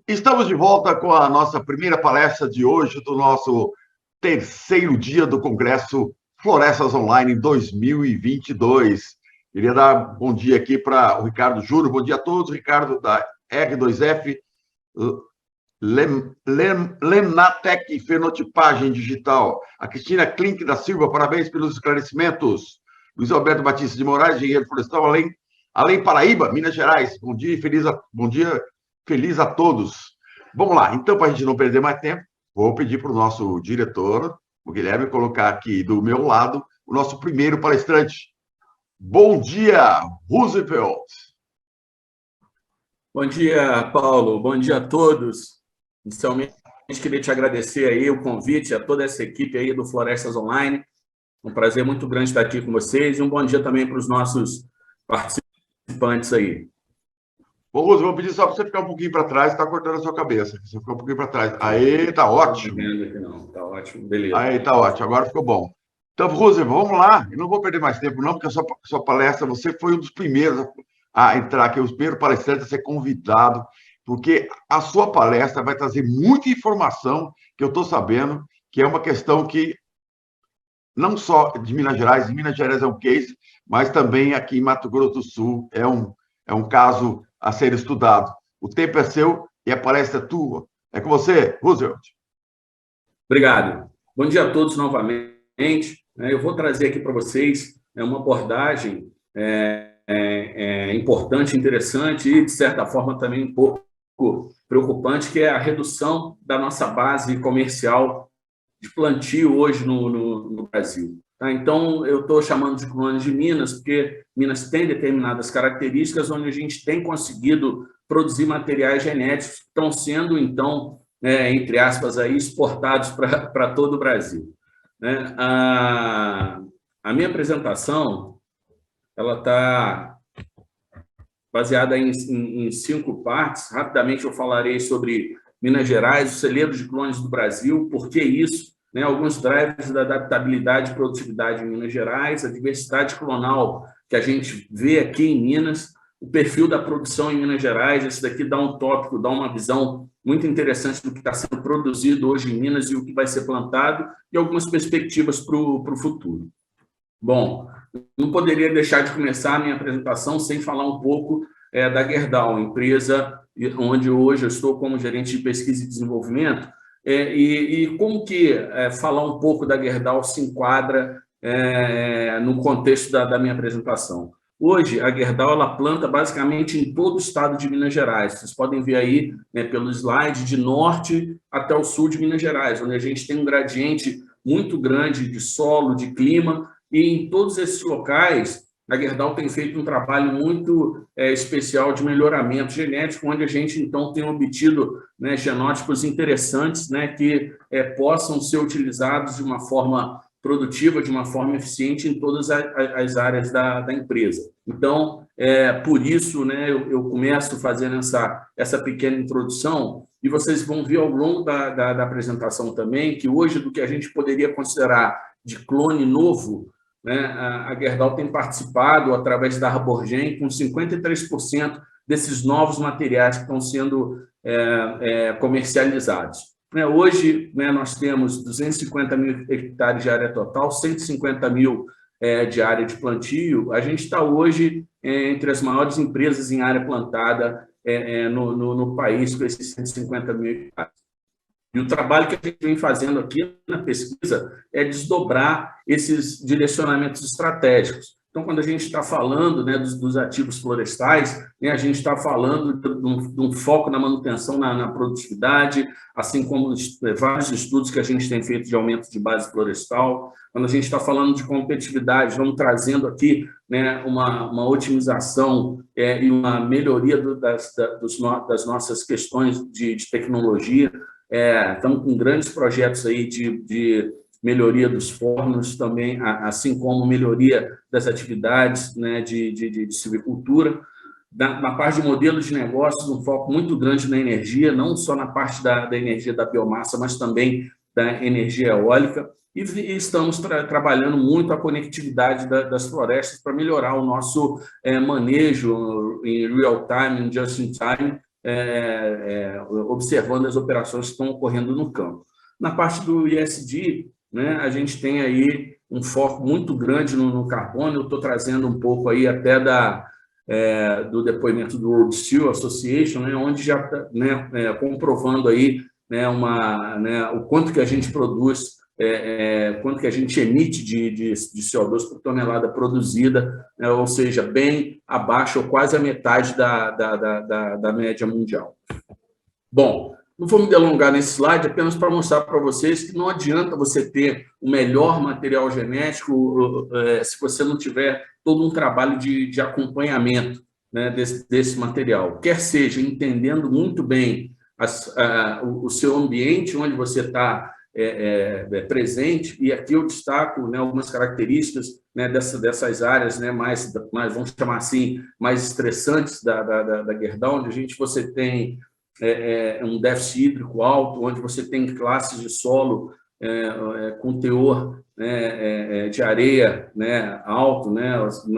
Estamos de volta com a nossa primeira palestra de hoje, do nosso terceiro dia do Congresso Florestas Online 2022. Queria dar bom dia aqui para o Ricardo Júnior. Bom dia a todos. Ricardo da R2F, Lemnatec Fenotipagem Digital. A Cristina Klink da Silva, parabéns pelos esclarecimentos. Luiz Alberto Batista de Moraes, engenheiro florestal, Além Paraíba, Minas Gerais. Bom dia, feliz a todos. Vamos lá, então, para a gente não perder mais tempo, vou pedir para o nosso diretor, o Guilherme, colocar aqui do meu lado o nosso primeiro palestrante. Bom dia, Roosevelt. Bom dia, Paulo. Bom dia a todos. Inicialmente, queria te agradecer aí o convite a toda essa equipe aí do Florestas Online. Um prazer muito grande estar aqui com vocês e um bom dia também para os nossos participantes aí. Ô, Roosevelt, vou pedir só para você ficar um pouquinho para trás, está cortando a sua cabeça. Você ficou um pouquinho para trás. Aí, tá ótimo. Não, tá ótimo, beleza. Aí, tá ótimo, agora ficou bom. Então, Roosevelt, vamos lá. Eu não vou perder mais tempo, não, porque a sua palestra, você foi um dos primeiros a entrar aqui, os primeiros palestrantes a ser convidado, porque a sua palestra vai trazer muita informação que eu estou sabendo, que é uma questão que não só de Minas Gerais é um case, mas também aqui em Mato Grosso do Sul é um caso a ser estudado. O tempo é seu e a palestra é tua. É com você, Roosevelt. Obrigado. Bom dia a todos novamente. Eu vou trazer aqui para vocês uma abordagem importante, interessante e, de certa forma, também um pouco preocupante, que é a redução da nossa base comercial de plantio hoje no Brasil. Então, eu estou chamando de clones de Minas, porque Minas tem determinadas características onde a gente tem conseguido produzir materiais genéticos que estão sendo, então, entre aspas, aí, exportados para todo o Brasil. A minha apresentação ela está baseada em 5 partes. Rapidamente eu falarei sobre Minas Gerais, o celeiro de clones do Brasil, por que isso? Alguns drivers da adaptabilidade e produtividade em Minas Gerais, a diversidade clonal que a gente vê aqui em Minas, o perfil da produção em Minas Gerais. Esse daqui dá um tópico, dá uma visão muito interessante do que está sendo produzido hoje em Minas e o que vai ser plantado, e algumas perspectivas para o futuro. Bom, não poderia deixar de começar a minha apresentação sem falar um pouco da Gerdau, empresa onde hoje eu estou como gerente de pesquisa e desenvolvimento. E como que falar um pouco da Gerdau se enquadra no contexto da minha apresentação? Hoje, a Gerdau ela planta basicamente em todo o estado de Minas Gerais. Vocês podem ver aí, pelo slide, de norte até o sul de Minas Gerais, onde a gente tem um gradiente muito grande de solo, de clima, e em todos esses locais, a Gerdau tem feito um trabalho muito especial de melhoramento genético, onde a gente, então, tem obtido genótipos interessantes que possam ser utilizados de uma forma produtiva, de uma forma eficiente em todas as áreas da empresa. Então, por isso, eu começo fazendo essa pequena introdução, e vocês vão ver ao longo da apresentação também que hoje, do que a gente poderia considerar de clone novo, a Gerdau tem participado, através da Arborgen, com 53% desses novos materiais que estão sendo comercializados. Hoje, nós temos 250 mil hectares de área total, 150 mil de área de plantio. A gente está hoje entre as maiores empresas em área plantada no país, com esses 150 mil hectares. E o trabalho que a gente vem fazendo aqui na pesquisa é desdobrar esses direcionamentos estratégicos. Então, quando a gente está falando dos ativos florestais, a gente está falando de um foco na manutenção na produtividade, assim como vários estudos que a gente tem feito de aumento de base florestal. Quando a gente está falando de competitividade, vamos trazendo aqui uma otimização e uma melhoria das nossas questões de tecnologia. Estamos com grandes projetos aí de melhoria dos fornos também, assim como melhoria das atividades de silvicultura. Na parte de modelos de negócios, um foco muito grande na energia, não só na parte da energia da biomassa, mas também da energia eólica. E estamos trabalhando muito a conectividade das florestas para melhorar o nosso manejo em real time, em just in time, observando as operações que estão ocorrendo no campo. Na parte do ESG, né, a gente tem aí um foco muito grande no carbono. Eu estou trazendo um pouco aí até do depoimento do World Steel Association, né, onde já está, né, comprovando aí, né, o quanto que a gente produz, quanto que a gente emite de CO2 por tonelada produzida, né, ou seja, bem abaixo ou quase a metade da média mundial. Bom, não vou me delongar nesse slide, apenas para mostrar para vocês que não adianta você ter o melhor material genético se você não tiver todo um trabalho de acompanhamento, né, desse material, quer seja entendendo muito bem o seu ambiente onde você está presente, e aqui eu destaco, né, algumas características, né, dessas áreas, né, mais, vamos chamar assim, mais estressantes da Gerdau, onde você tem um déficit hídrico alto, onde você tem classes de solo com teor, né, de areia, né, alto, né,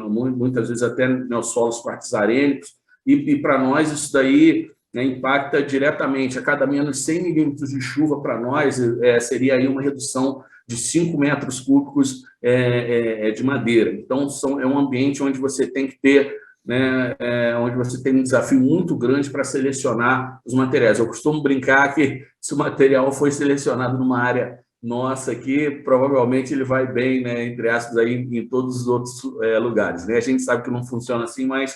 muitas vezes até nos solos quartzarênicos, e para nós isso daí, né, impacta diretamente. A cada menos 100 milímetros de chuva para nós seria aí uma redução de 5 metros cúbicos de madeira. Então, é um ambiente onde você tem que ter, né, onde você tem um desafio muito grande para selecionar os materiais. Eu costumo brincar que se o material foi selecionado numa área nossa aqui, provavelmente ele vai bem, né, entre aspas, aí, em todos os outros lugares, né? A gente sabe que não funciona assim, mas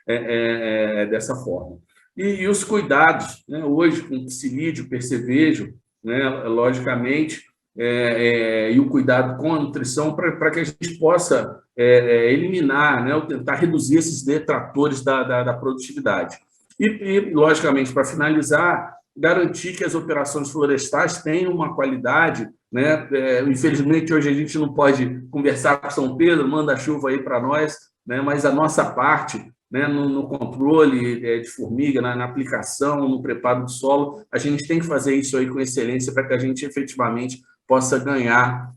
é dessa forma. E os cuidados, né, hoje com psilídeo, percevejo, né, logicamente, e o cuidado com a nutrição para que a gente possa eliminar, né, ou tentar reduzir esses detratores da produtividade. E, logicamente, para finalizar, garantir que as operações florestais tenham uma qualidade, né? Infelizmente, hoje a gente não pode conversar com São Pedro, manda chuva aí para nós, né, mas a nossa parte, né, no controle de formiga, na aplicação, no preparo do solo, a gente tem que fazer isso aí com excelência para que a gente efetivamente possa ganhar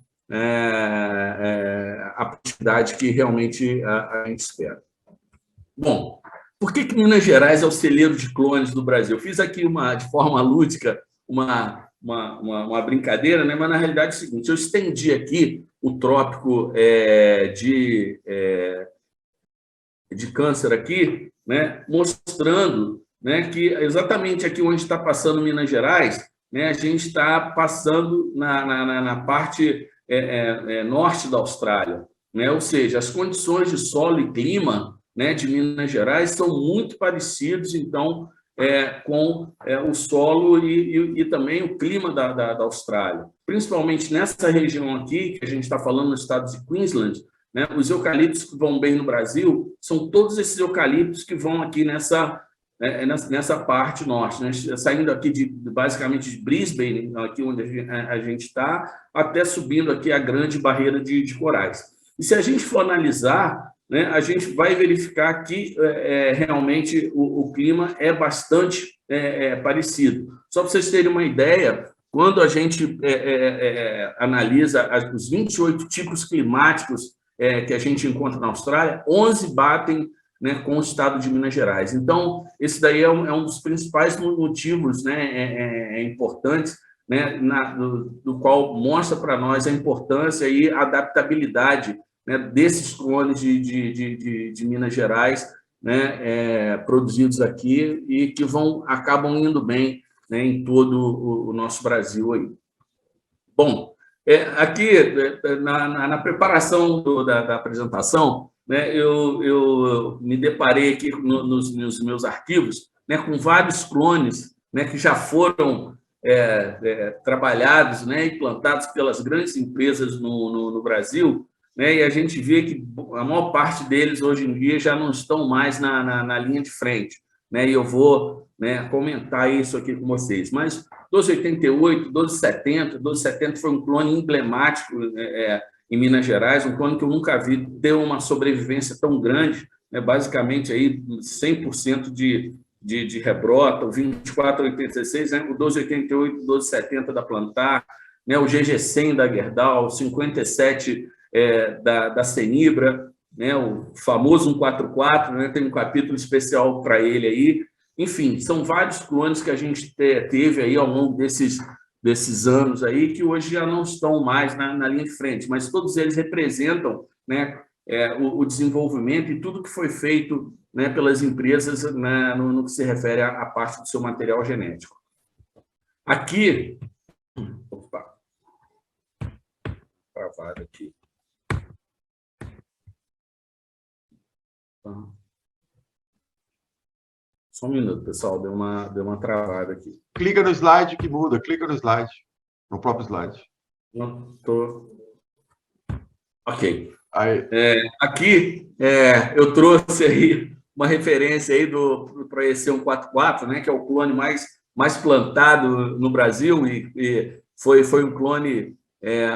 a produtividade que realmente a gente espera. Bom, por que Minas Gerais é o celeiro de clones do Brasil? Eu fiz aqui de forma lúdica uma brincadeira, né? Mas na realidade é o seguinte: eu estendi aqui o trópico de Câncer aqui, né, mostrando, né, que exatamente aqui onde está passando Minas Gerais, né, a gente está passando na parte norte da Austrália, né, ou seja, as condições de solo e clima, né, de Minas Gerais são muito parecidos, então, com o solo e também o clima da Austrália, principalmente nessa região aqui, que a gente está falando no estado de Queensland, né, os eucaliptos que vão bem no Brasil são todos esses eucaliptos que vão aqui nessa parte norte, né, saindo aqui basicamente de Brisbane, aqui onde a gente está, até subindo aqui a grande barreira de corais. E se a gente for analisar, né, a gente vai verificar que realmente o clima é bastante parecido. Só para vocês terem uma ideia, quando a gente analisa os 28 tipos climáticos que a gente encontra na Austrália, 11 batem, né, com o estado de Minas Gerais. Então, esse daí é um dos principais motivos, né, importantes, né, do qual mostra para nós a importância e a adaptabilidade, né, desses clones de Minas Gerais, né, produzidos aqui e que acabam indo bem, né, em todo o nosso Brasil aí. Bom, aqui na preparação da apresentação, né, eu me deparei aqui nos meus arquivos, né, com vários clones, né, que já foram trabalhados, né, e plantados pelas grandes empresas no Brasil, né, e a gente vê que a maior parte deles hoje em dia já não estão mais na linha de frente, né, e eu vou, né, comentar isso aqui com vocês. Mas 1288, 1270, 1270 foi um clone emblemático em Minas Gerais, um clone que eu nunca vi ter uma sobrevivência tão grande, né, basicamente aí 100% de rebrota, o 2486, né, o 1288, 1270 da Plantar, né, o GG100 da Gerdau, o 57 da Cenibra, né, o famoso 144, né, tem um capítulo especial para ele aí. enfim, são vários clones que a gente teve aí ao longo desses anos aí, que hoje já não estão mais na linha de frente, mas todos eles representam, né, o desenvolvimento e tudo que foi feito, né, pelas empresas, né, no que se refere à parte do seu material genético. Aqui, opa, travado aqui. Só um minuto, pessoal, deu uma travada aqui. Clica no slide que muda, clica no slide, no próprio slide. Não tô... Ok. Aí. Aqui eu trouxe aí uma referência aí para esse 144, né, que é o clone mais plantado no Brasil e foi um clone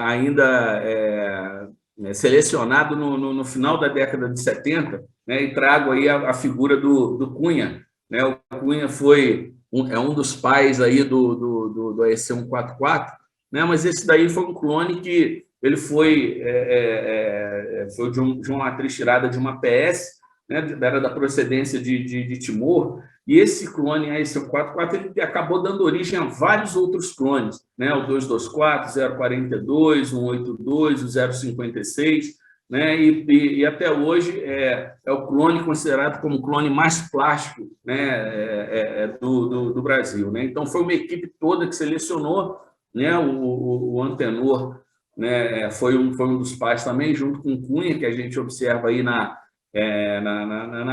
ainda selecionado no final da década de 70, né, e trago aí a figura do Cunha, né? O Cunha é um dos pais aí do AEC 144, né, mas esse daí foi um clone que ele foi de uma matriz tirada de uma PS, né, era da procedência de Timor, e esse clone AEC144 ele acabou dando origem a vários outros clones, né, o 224, 042, 182, o 056, né, e até hoje é o clone considerado como o clone mais plástico, né, do Brasil, né? Então, foi uma equipe toda que selecionou, né, o Antenor, né, foi um dos pais também, junto com o Cunha, que a gente observa aí na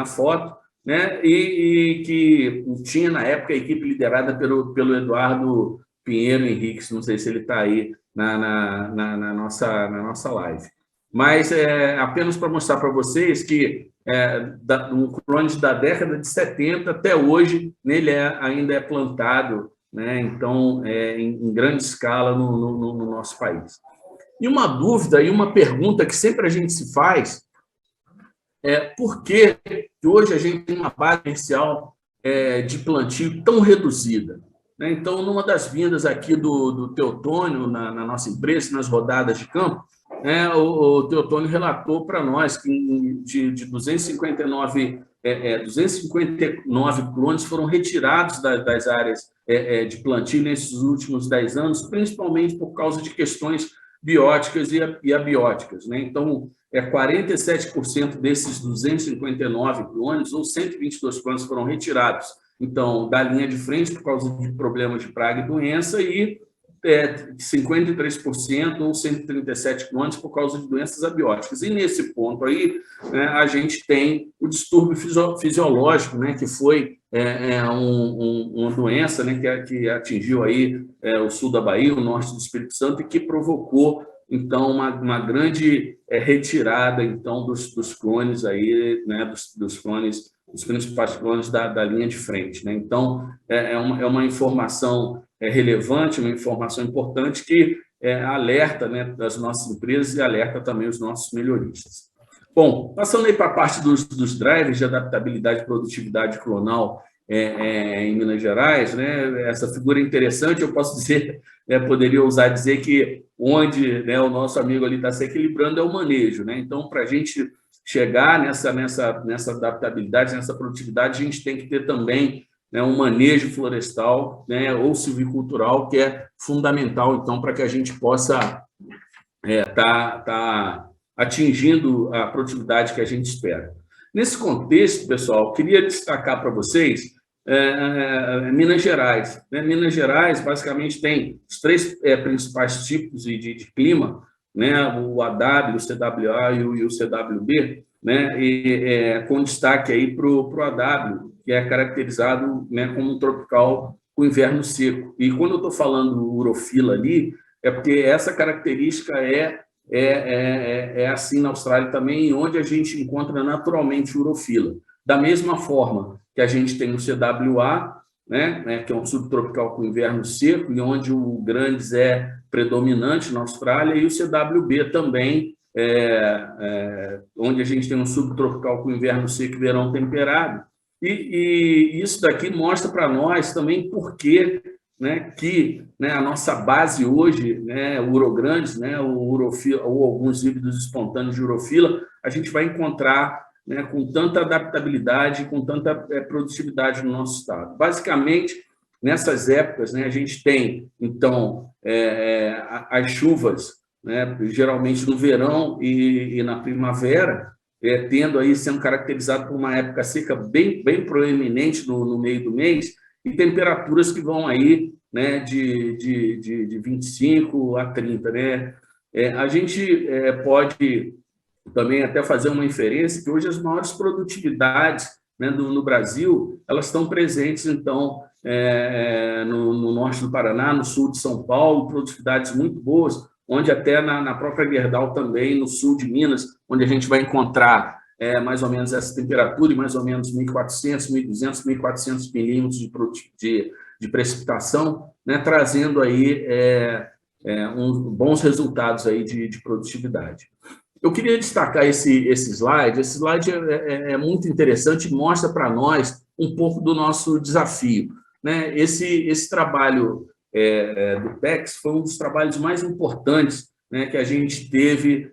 foto, né, e que tinha, na época, a equipe liderada pelo Eduardo Pinheiro Henriques, não sei se ele está aí na nossa live. Mas apenas para mostrar para vocês que um clone da década de 70 até hoje, nele ainda é plantado, né, então, em grande escala no nosso país. E uma dúvida e uma pergunta que sempre a gente se faz é por que hoje a gente tem uma base comercial de plantio tão reduzida, né? Então, numa das vindas aqui do Teotônio na nossa empresa, nas rodadas de campo, né, o Teotônio relatou para nós que de 259 clones foram retirados das áreas de plantio nesses últimos 10 anos, principalmente por causa de questões bióticas e abióticas, né? Então, 47% desses 259 clones, ou 122 clones, foram retirados, então, da linha de frente por causa de problemas de praga e doença, e 53% ou 137 clones por causa de doenças abióticas. E nesse ponto aí, né, a gente tem o distúrbio fisiológico, né, que foi uma doença, né, que atingiu aí o sul da Bahia, o norte do Espírito Santo, e que provocou, então, uma grande retirada, então, dos clones aí, né, dos clones, dos principais clones da linha de frente, né? Então, é uma informação relevante, uma informação importante que alerta, né, das nossas empresas e alerta também os nossos melhoristas. Bom, passando aí para a parte dos drivers de adaptabilidade e produtividade clonal em Minas Gerais, né, essa figura é interessante, eu posso dizer, poderia ousar dizer que onde, né, o nosso amigo ali está se equilibrando é o manejo, né? Então, para a gente chegar nessa adaptabilidade, nessa produtividade, a gente tem que ter também, né, um manejo florestal, né, ou silvicultural, que é fundamental, então, para que a gente possa tá atingindo a produtividade que a gente espera. Nesse contexto, pessoal, queria destacar para vocês Minas Gerais. Né? Minas Gerais, basicamente, tem os três principais tipos de clima, né? O AW, o CWA e o CWB, né? E com destaque aí para o AW, que é caracterizado, né, como um tropical com inverno seco. E quando eu estou falando urofila ali, é porque essa característica é assim na Austrália também, onde a gente encontra naturalmente urofila. Da mesma forma que a gente tem o CWA, né, que é um subtropical com inverno seco, e onde o Grandes é predominante na Austrália, e o CWB também, onde a gente tem um subtropical com inverno seco e verão temperado. E isso daqui mostra para nós também por que, né, que, né, a nossa base hoje, né, o urograndes, né, o urofila, ou alguns híbridos espontâneos de urofila, a gente vai encontrar, né, com tanta adaptabilidade, com tanta produtividade no nosso estado. Basicamente, nessas épocas, né, a gente tem, então, as chuvas, né, geralmente no verão e na primavera, sendo caracterizado por uma época seca bem proeminente no meio do mês, e temperaturas que vão aí, né, de 25 a 30. Né? A gente pode também até fazer uma inferência que hoje as maiores produtividades, né, no Brasil, elas estão presentes, então, no norte do Paraná, no sul de São Paulo, produtividades muito boas, onde até na própria Gerdau também, no sul de Minas, onde a gente vai encontrar mais ou menos essa temperatura e mais ou menos 1.400, 1.200, 1.400 milímetros de precipitação, né, trazendo aí bons resultados aí de produtividade. Eu queria destacar esse slide. Esse slide é muito interessante e mostra para nós um pouco do nosso desafio. Né? Esse trabalho do PEX foi um dos trabalhos mais importantes, né, que a gente teve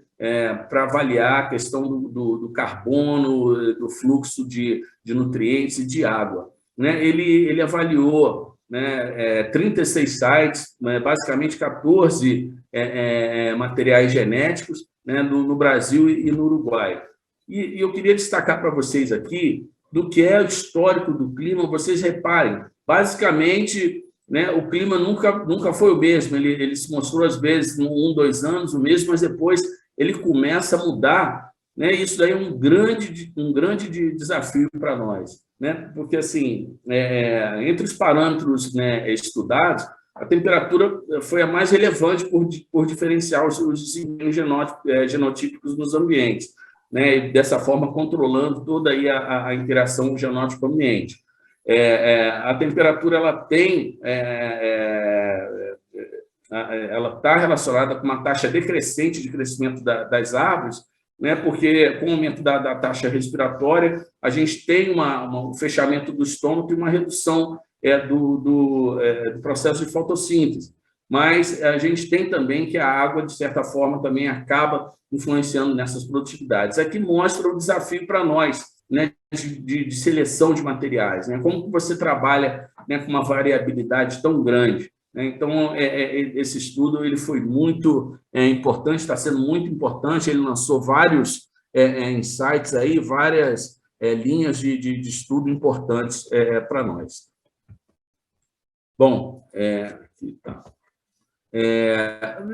para avaliar a questão do carbono, do fluxo de nutrientes e de água. Né? Ele avaliou, né, 36 sites, né, basicamente 14 materiais genéticos, né, no Brasil e no Uruguai. E eu queria destacar para vocês aqui do que é o histórico do clima. Vocês reparem, basicamente, né, o clima nunca foi o mesmo. Ele se mostrou, às vezes, 1, 2 anos o mesmo, mas depois ele começa a mudar. Né? Isso daí é um grande desafio para nós. Né? Porque, assim, entre os parâmetros, né, estudados, a temperatura foi a mais relevante por diferenciar os desempenhos genotípicos nos ambientes, né? E dessa forma controlando toda aí a interação genótipo-ambiente. A temperatura ela está relacionada com uma taxa decrescente de crescimento das árvores, né? Porque com o aumento da taxa respiratória, a gente tem um fechamento do estômago e uma redução do processo de fotossíntese. Mas a gente tem também que a água, de certa forma, também acaba influenciando nessas produtividades. Aqui mostra o desafio para nós, né, de seleção de materiais. Né? Como que você trabalha, né, com uma variabilidade tão grande? Né? Então, esse estudo ele foi muito importante, está sendo muito importante. Ele lançou vários insights, aí, várias linhas de estudo importantes para nós. Bom, aqui tá.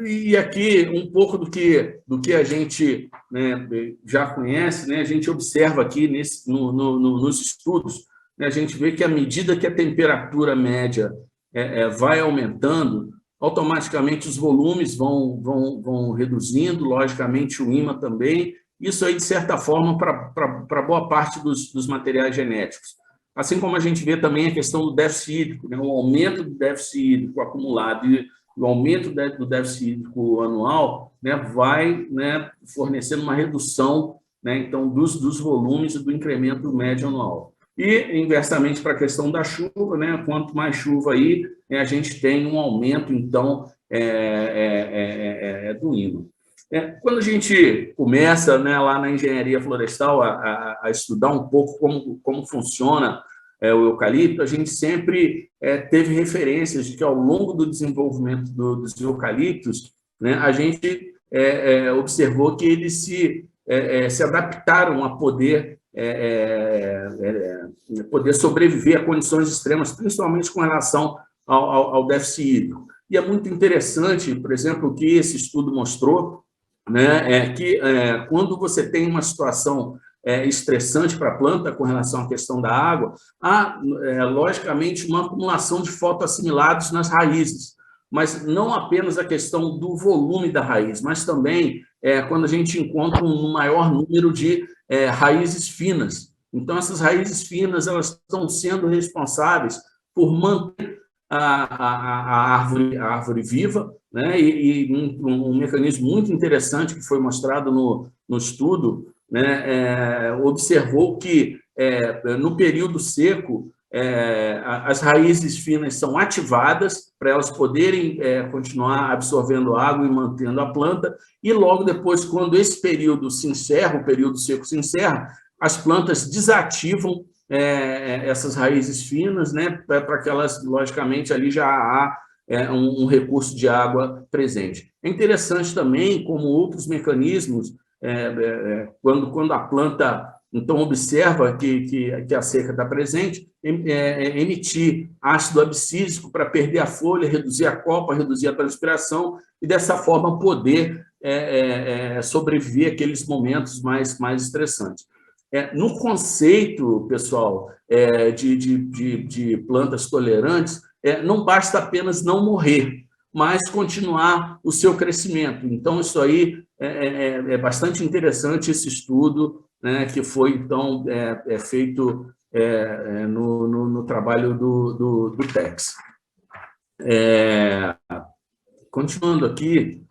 E aqui um pouco do que a gente, né, já conhece, né, a gente observa aqui nos estudos, né, a gente vê que à medida que a temperatura média vai aumentando, automaticamente os volumes vão reduzindo, logicamente o ímã também, isso aí, de certa forma, para boa parte dos materiais genéticos. Assim como a gente vê também a questão do déficit hídrico, né, o aumento do déficit hídrico acumulado e o aumento do déficit hídrico anual, né, vai, né, fornecendo uma redução, né, então, dos volumes e do incremento médio anual. E, inversamente, para a questão da chuva, né, quanto mais chuva aí, a gente tem um aumento, então, do ímã. Quando a gente começa, né, lá na engenharia florestal a estudar um pouco como funciona o eucalipto, a gente sempre teve referências de que, ao longo do desenvolvimento dos eucaliptos, né, a gente observou que eles se adaptaram a poder sobreviver a condições extremas, principalmente com relação ao déficit hídrico. E é muito interessante, por exemplo, o que esse estudo mostrou, né, que quando você tem uma situação estressante para a planta com relação à questão da água, há, logicamente, uma acumulação de fotoassimilados nas raízes, mas não apenas a questão do volume da raiz, mas também quando a gente encontra um maior número de raízes finas. Então, essas raízes finas elas estão sendo responsáveis por manter a árvore viva, né? E um mecanismo muito interessante que foi mostrado no estudo, né, observou que, no período seco, as raízes finas são ativadas para elas poderem continuar absorvendo água e mantendo a planta, e logo depois, quando esse período se encerra, o período seco se encerra, as plantas desativam essas raízes finas, né, para que elas, logicamente, ali já há um recurso de água presente. É interessante também, como outros mecanismos, quando a planta, então, observa que a seca está presente, emitir ácido abscísico para perder a folha, reduzir a copa, reduzir a transpiração, e, dessa forma, poder sobreviver àqueles momentos mais estressantes. No conceito, pessoal, de plantas tolerantes, não basta apenas não morrer, mas continuar o seu crescimento. Então, isso aí é bastante interessante, esse estudo, né, que foi, então, feito no trabalho do TEX. Continuando aqui,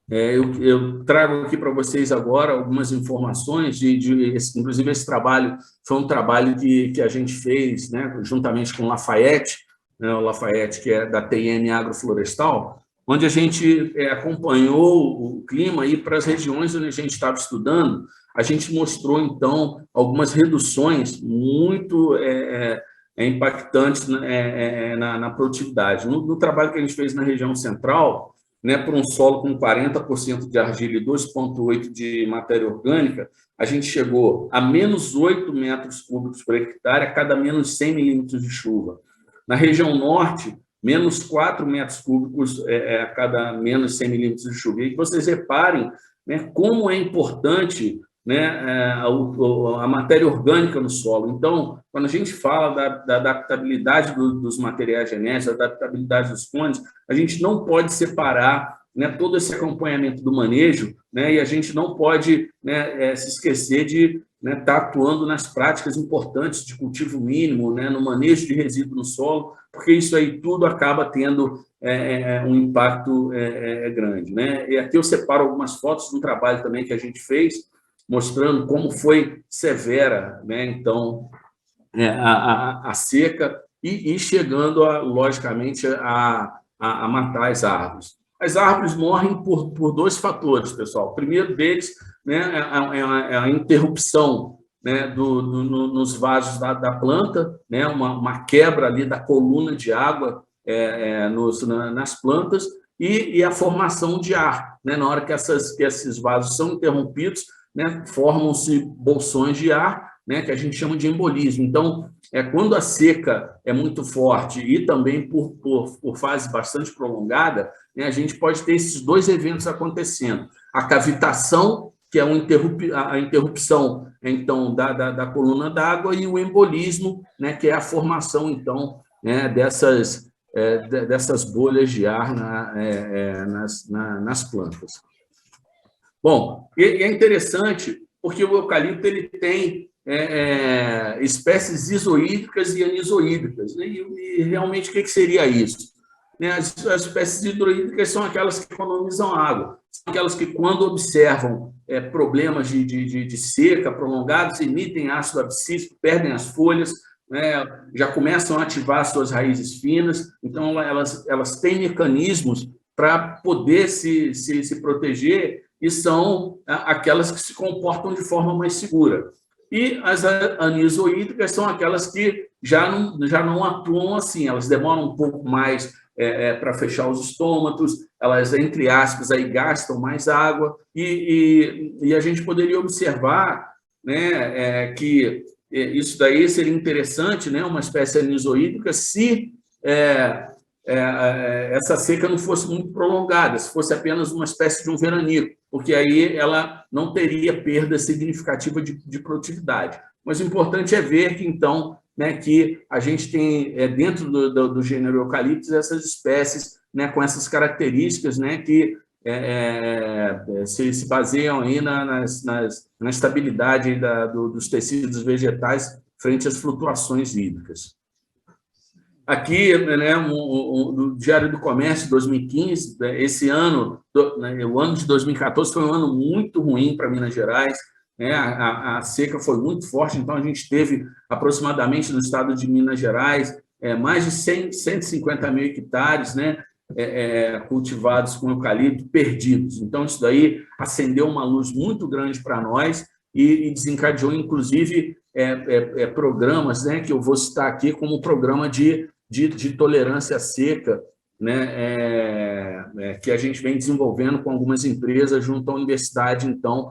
eu trago aqui para vocês agora algumas informações, inclusive esse trabalho foi um trabalho que a gente fez, né, juntamente com o Lafayette, né, o Lafayette, que é da TIM Agroflorestal, onde a gente acompanhou o clima e para as regiões onde a gente estava estudando, a gente mostrou, então, algumas reduções muito impactantes na produtividade. No trabalho que a gente fez na região central, né, para um solo com 40% de argila e 2,8% de matéria orgânica, a gente chegou a menos 8 metros cúbicos por hectare a cada menos 100 milímetros de chuva. Na região norte, menos 4 metros cúbicos a cada menos 100 milímetros de chuva. E vocês reparem, né, como é importante, né, a matéria orgânica no solo. Então, quando a gente fala da adaptabilidade dos materiais genéticos, da adaptabilidade dos cones, a gente não pode separar, né, todo esse acompanhamento do manejo, né, e a gente não pode, né, se esquecer de estar atuando nas práticas importantes de cultivo mínimo, né, no manejo de resíduo no solo, porque isso aí tudo acaba tendo um impacto grande, né? E aqui eu separo algumas fotos do trabalho também que a gente fez, mostrando como foi severa, né, então, a seca e chegando, logicamente, a matar as árvores. As árvores morrem por dois fatores, pessoal. O primeiro deles, né, é a interrupção, né, nos vasos da planta, né, uma quebra ali da coluna de água nas plantas e a formação de ar, né, na hora que esses vasos são interrompidos, né, formam-se bolsões de ar, né, que a gente chama de embolismo. Então, quando a seca é muito forte e também por fase bastante prolongada, né, a gente pode ter esses dois eventos acontecendo. A cavitação, que é a interrupção, então, da coluna d'água, e o embolismo, né, que é a formação, então, né, dessas bolhas de ar nas plantas. Bom, e é interessante porque o eucalipto ele tem espécies isoídricas e anisoídricas, né? E realmente o que seria isso? Né? As espécies hidroídricas são aquelas que economizam água, são aquelas que, quando observam problemas de seca prolongados, emitem ácido abscísico, perdem as folhas, né? Já começam a ativar suas raízes finas, então elas têm mecanismos para poder se proteger, e são aquelas que se comportam de forma mais segura. E as anisoídricas são aquelas que já não atuam assim, elas demoram um pouco mais para fechar os estômatos, elas, entre aspas, aí gastam mais água, e a gente poderia observar, né, que isso daí seria interessante, né, uma espécie anisoídrica, se essa seca não fosse muito prolongada, se fosse apenas uma espécie de um veranico, porque aí ela não teria perda significativa de produtividade. Mas o importante é ver que, então, né, que a gente tem, dentro do gênero Eucalyptus, essas espécies, né, com essas características, né, que se baseiam aí na estabilidade dos tecidos vegetais frente às flutuações hídricas. Aqui, né, do Diário do Comércio, 2015, esse ano, o ano de 2014 foi um ano muito ruim para Minas Gerais, né? A seca foi muito forte, então a gente teve aproximadamente no estado de Minas Gerais mais de 150 mil hectares, né, cultivados com eucalipto perdidos. Então, isso daí acendeu uma luz muito grande para nós, e desencadeou, inclusive, programas, né, que eu vou citar aqui como o programa de tolerância à seca, né, que a gente vem desenvolvendo com algumas empresas junto à Universidade, então,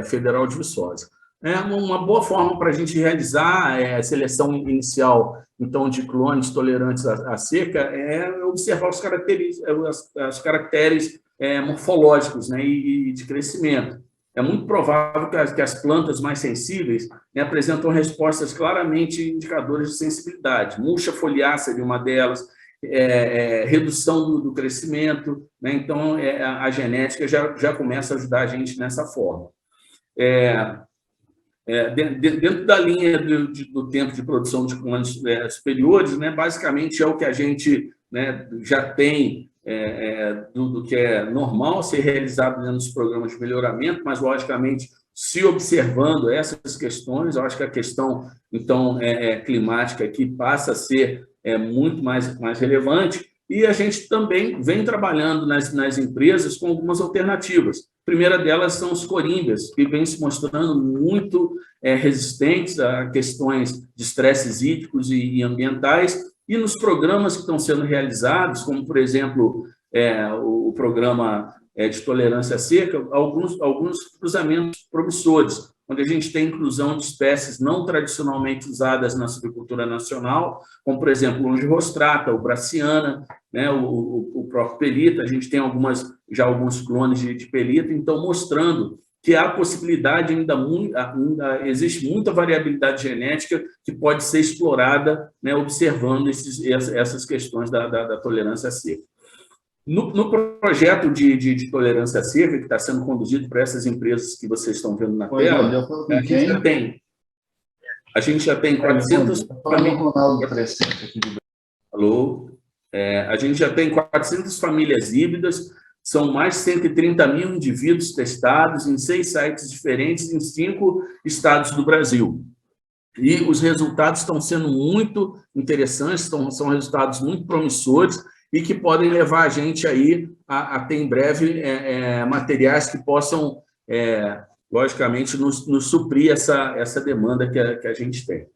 Federal de Viçosa. É uma boa forma para a gente realizar a seleção inicial, então, de clones tolerantes à seca, é observar os caracteres morfológicos, né, e de crescimento. É muito provável que as plantas mais sensíveis, né, apresentam respostas claramente indicadoras de sensibilidade. Murcha foliácea de uma delas, redução do crescimento, né? Então, a genética já começa a ajudar a gente nessa forma. Dentro da linha do tempo de produção de clones superiores, né, basicamente é o que a gente, né, já tem do que é normal ser realizado dentro dos programas de melhoramento, mas, logicamente, se observando essas questões, eu acho que a questão, então, climática aqui passa a ser muito mais relevante, e a gente também vem trabalhando nas empresas com algumas alternativas. A primeira delas são os corímbias, que vêm se mostrando muito resistentes a questões de estresses hídricos e ambientais, e nos programas que estão sendo realizados, como, por exemplo, o programa de tolerância à seca, alguns cruzamentos promissores, onde a gente tem inclusão de espécies não tradicionalmente usadas na silvicultura nacional, como, por exemplo, o longirostrata, o brassiana, né, o próprio pelita. A gente tem já alguns clones de pelita, então mostrando que há possibilidade, ainda existe muita variabilidade genética que pode ser explorada, né, observando essas questões da tolerância à seca. No projeto de tolerância à seca, que está sendo conduzido por essas empresas que vocês estão vendo na tela, a gente já tem 400 famílias. Alô? A gente já tem 400 famílias híbridas, são mais de 130 mil indivíduos testados em 6 sites diferentes em 5 estados do Brasil. E os resultados estão sendo muito interessantes, são resultados muito promissores, e que podem levar a gente aí a ter em breve materiais que possam, logicamente, nos suprir essa demanda que a gente tem.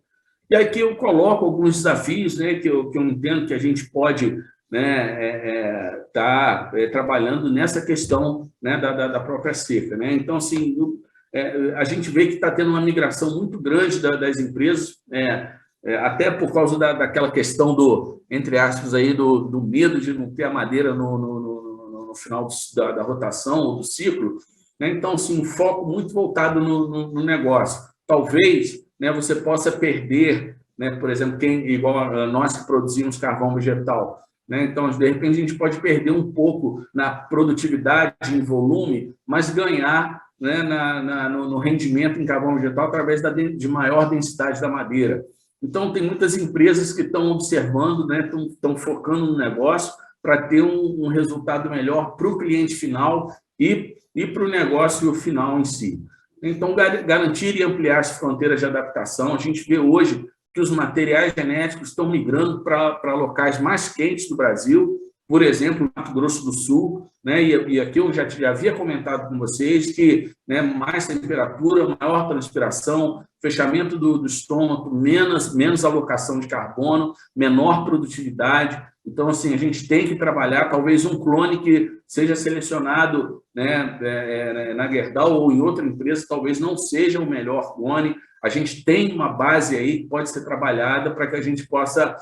E aqui eu coloco alguns desafios, né, que eu entendo que a gente pode, né, tá trabalhando nessa questão, né, da própria seca, né? Então, assim, a gente vê que está tendo uma migração muito grande das empresas, até por causa daquela questão entre aspas, aí, do medo de não ter a madeira no final da rotação ou do ciclo, né? Então, assim, um foco muito voltado no negócio. Talvez, né, você possa perder, né, por exemplo, igual nós que produzimos carvão vegetal, né? Então, de repente, a gente pode perder um pouco na produtividade, em volume, mas ganhar, né, no rendimento em carvão vegetal através de maior densidade da madeira. Então, tem muitas empresas que estão observando, né, estão focando no negócio para ter um resultado melhor para o cliente final e para o negócio final em si. Então, garantir e ampliar as fronteiras de adaptação. A gente vê hoje que os materiais genéticos estão migrando para locais mais quentes do Brasil, por exemplo, Mato Grosso do Sul, né? E aqui eu já havia comentado com vocês que, né, mais temperatura, maior transpiração, fechamento do estômago, menos alocação de carbono, menor produtividade. Então, assim, a gente tem que trabalhar, talvez um clone que seja selecionado, né, na Gerdau ou em outra empresa, talvez não seja o melhor clone. A gente tem uma base aí que pode ser trabalhada para que a gente possa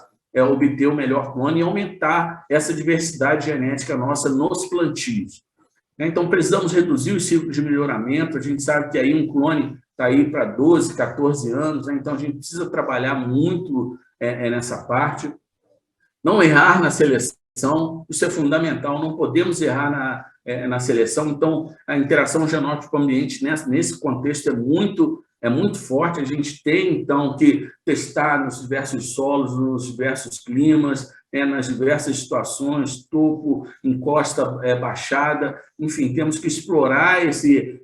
obter o melhor clone e aumentar essa diversidade genética nossa nos plantios. Então, precisamos reduzir os ciclos de melhoramento. A gente sabe que aí um clone está aí para 12, 14 anos, né? Então a gente precisa trabalhar muito nessa parte. Não errar na seleção, isso é fundamental, não podemos errar na seleção. Então, a interação genótipo-ambiente nesse contexto é muito forte. A gente tem, então, que testar nos diversos solos, nos diversos climas, nas diversas situações, topo, encosta, baixada, enfim, temos que explorar esse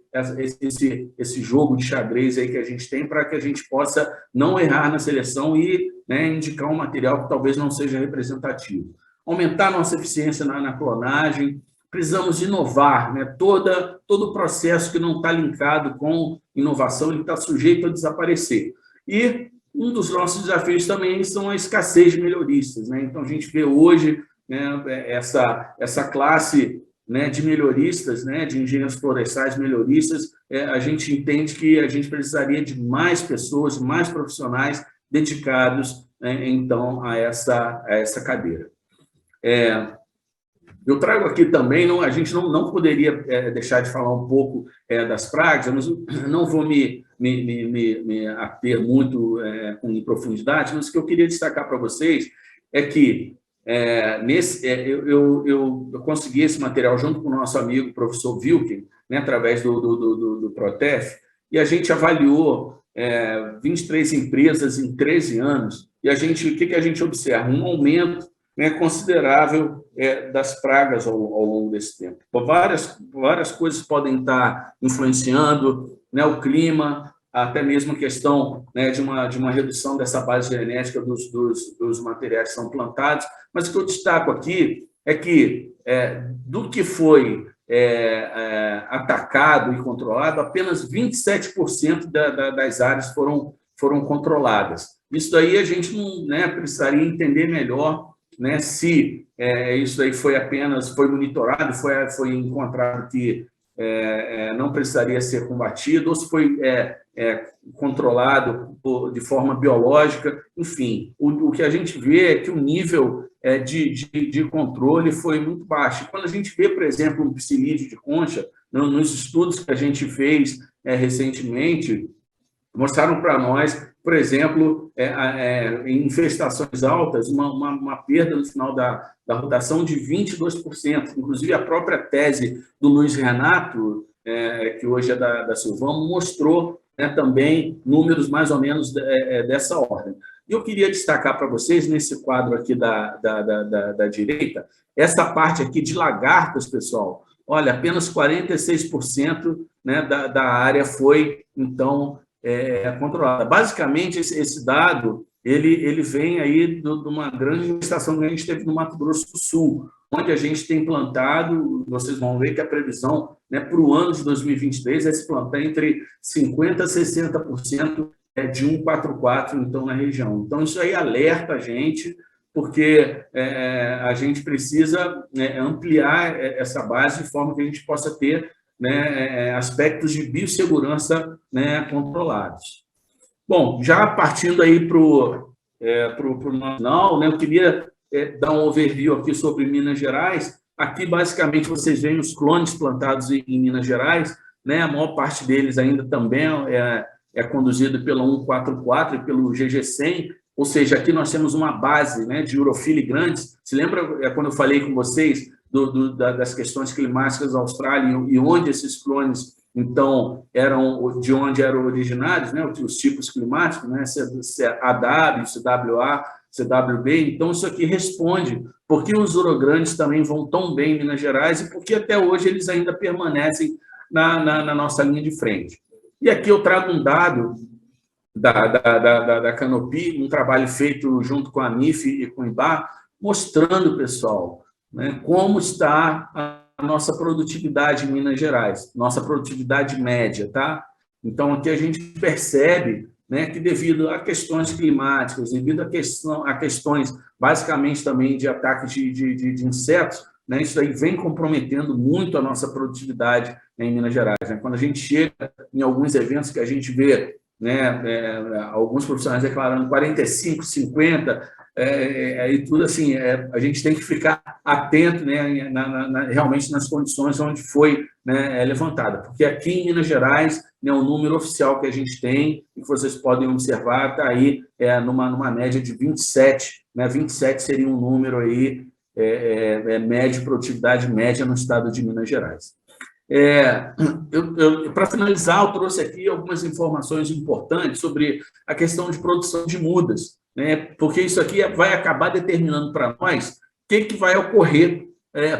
jogo de xadrez aí que a gente tem para que a gente possa não errar na seleção e, né, indicar um material que talvez não seja representativo. Aumentar nossa eficiência na clonagem, precisamos inovar, né? Todo o processo que não está linkado com inovação, ele está sujeito a desaparecer. E um dos nossos desafios também são a escassez de melhoristas, né? Então, a gente vê hoje, né, essa classe, né, de melhoristas, né, de engenheiros florestais melhoristas, a gente entende que a gente precisaria de mais pessoas, mais profissionais dedicados, né, então, a essa cadeira. Eu trago aqui também, a gente não poderia deixar de falar um pouco das pragas, eu não vou me ater muito em profundidade, mas o que eu queria destacar para vocês é que eu consegui esse material junto com o nosso amigo professor Wilken, né, através do Protef, e a gente avaliou 23 empresas em 13 anos, e o que a gente observa? Um aumento, né, considerável das pragas ao longo desse tempo. Várias coisas podem estar influenciando, né, o clima, até mesmo a questão, né, de uma redução dessa base genética dos materiais que são plantados. Mas o que eu destaco aqui é que, do que foi atacado e controlado, apenas 27% das áreas foram controladas. Isso daí a gente não, né, precisaria entender melhor, né, se isso aí foi monitorado, foi encontrado que não precisaria ser combatido, ou se foi controlado de forma biológica, enfim. O que a gente vê é que o nível de controle foi muito baixo. Quando a gente vê, por exemplo, um psilídeo de concha, nos estudos que a gente fez recentemente, mostraram para nós, por exemplo, em infestações altas, uma perda no final da rotação de 22%. Inclusive, a própria tese do Luiz Renato, que hoje é da Silvamo, mostrou, né, também números mais ou menos dessa ordem. E eu queria destacar para vocês, nesse quadro aqui da direita, essa parte aqui de lagartas, pessoal. Olha, apenas 46%, né, da área foi, então, controlada. Basicamente, esse dado ele vem aí de uma grande manifestação que a gente teve no Mato Grosso do Sul, onde a gente tem plantado, vocês vão ver que a previsão, né, para o ano de 2023 é se plantar entre 50% a 60% de 144, então, na região. Então, isso aí alerta a gente, porque a gente precisa ampliar essa base de forma que a gente possa ter, né, aspectos de biossegurança, né, controlados. Bom, já partindo aí para o nacional, né, eu queria dar um overview aqui sobre Minas Gerais. Aqui, basicamente, vocês veem os clones plantados em Minas Gerais, né, a maior parte deles ainda também é conduzido pela 144 e pelo GG100, ou seja, aqui nós temos uma base, né, de urofile grandes. Se lembra quando eu falei com vocês das questões climáticas da Austrália e onde esses clones, então, de onde eram originários, né, os tipos climáticos, né, AW, CWA, CWB. Então, isso aqui responde por que os urograndes também vão tão bem em Minas Gerais e por que até hoje eles ainda permanecem na nossa linha de frente. E aqui eu trago um dado da Canopy, um trabalho feito junto com a MIF e com o IBA, mostrando, pessoal, né, como está a nossa produtividade em Minas Gerais, nossa produtividade média, tá? Então, aqui a gente percebe, né, que devido a questões climáticas, devido a questões, basicamente, também de ataque de insetos, né, isso aí vem comprometendo muito a nossa produtividade em Minas Gerais. Né? Quando a gente chega em alguns eventos que a gente vê, né, alguns profissionais declarando 45, 50, e tudo assim, a gente tem que ficar atento, né, realmente nas condições onde foi, né, levantada, porque aqui em Minas Gerais, né, o número oficial que a gente tem, e que vocês podem observar, está aí numa média de 27, né, 27 seria um número aí, médio, produtividade média no estado de Minas Gerais. Para finalizar, eu trouxe aqui algumas informações importantes sobre a questão de produção de mudas, né? Porque isso aqui vai acabar determinando para nós o que vai ocorrer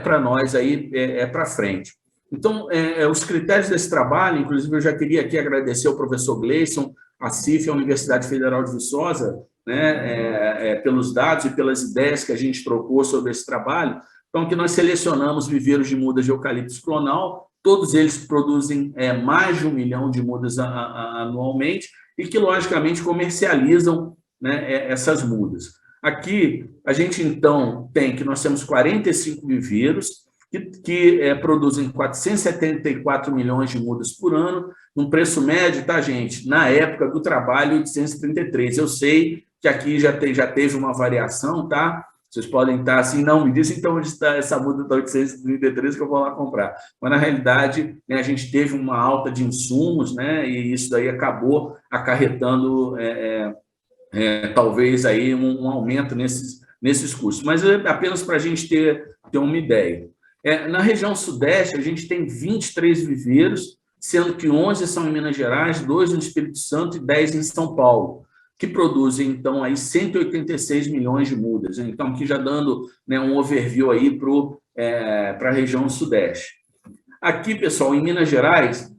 para nós aí para frente. Então, os critérios desse trabalho, inclusive eu já queria aqui agradecer ao professor Gleison, a CIF, a Universidade Federal de Viçosa, né, pelos dados e pelas ideias que a gente trocou sobre esse trabalho, Então, aqui nós selecionamos viveiros de mudas de eucalipto clonal, todos eles produzem mais de 1 milhão de mudas anualmente e que, logicamente, comercializam, né, essas mudas. Aqui, a gente, então, nós temos 45 viveiros que produzem 474 milhões de mudas por ano, num preço médio, tá, gente? Na época do trabalho, 833. Eu sei que aqui já teve uma variação, tá? Vocês podem estar assim, não, me dizem então onde está essa muda da 833 que eu vou lá comprar. Mas, na realidade, né, a gente teve uma alta de insumos, né, e isso daí acabou acarretando, talvez, aí um aumento nesses custos. Mas é apenas para a gente ter uma ideia. Na região sudeste, a gente tem 23 viveiros, sendo que 11 são em Minas Gerais, 2 no Espírito Santo e 10 em São Paulo, que produzem, então, aí 186 milhões de mudas. Então, aqui já dando, né, um overview aí para a região sudeste. Aqui, pessoal, em Minas Gerais,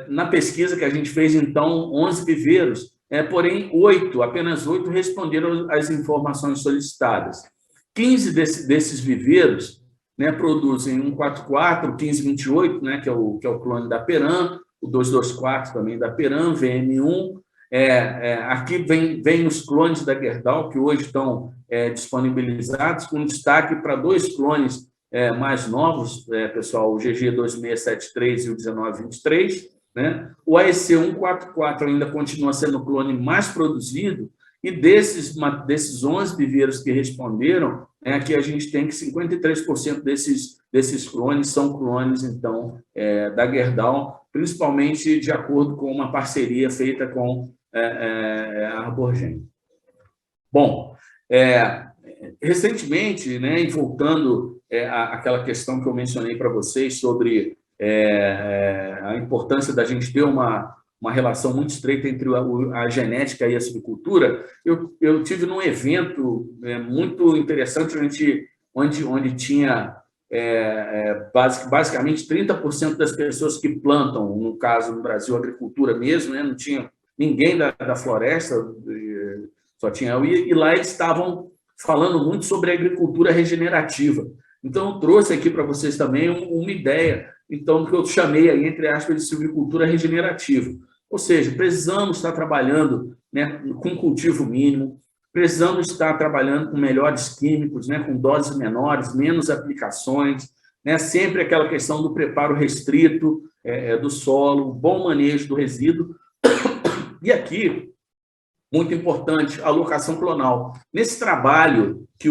na pesquisa que a gente fez, então, 11 viveiros, porém, apenas 8 responderam às informações solicitadas. 15 desses viveiros, né, produzem 144, o 1528, né, que é o clone da Peram, o 224 também da Peram, VM1. Aqui vem os clones da Gerdau, que hoje estão disponibilizados, com destaque para 2 clones mais novos, pessoal, o GG2673 e o 1923. Né? O AEC 144 ainda continua sendo o clone mais produzido, e desses 11 viveiros que responderam, aqui a gente tem que 53% desses clones são clones, então, da Gerdau, principalmente de acordo com uma parceria feita com a Arborgen. Bom, recentemente, né, e voltando àquela questão que eu mencionei para vocês sobre a importância da gente ter uma relação muito estreita entre a genética e a silvicultura, eu tive num evento muito interessante, onde tinha basicamente 30% das pessoas que plantam, no caso, no Brasil, agricultura mesmo, né? Não tinha ninguém da floresta, só tinha eu, e lá eles estavam falando muito sobre a agricultura regenerativa. Então, eu trouxe aqui para vocês também uma ideia, então, que eu chamei aí, entre aspas, de silvicultura regenerativa. Ou seja, precisamos estar trabalhando, né, com cultivo mínimo, precisamos estar trabalhando com melhores químicos, né, com doses menores, menos aplicações, né, sempre aquela questão do preparo restrito do solo, bom manejo do resíduo. E aqui, muito importante, a alocação clonal. Nesse trabalho que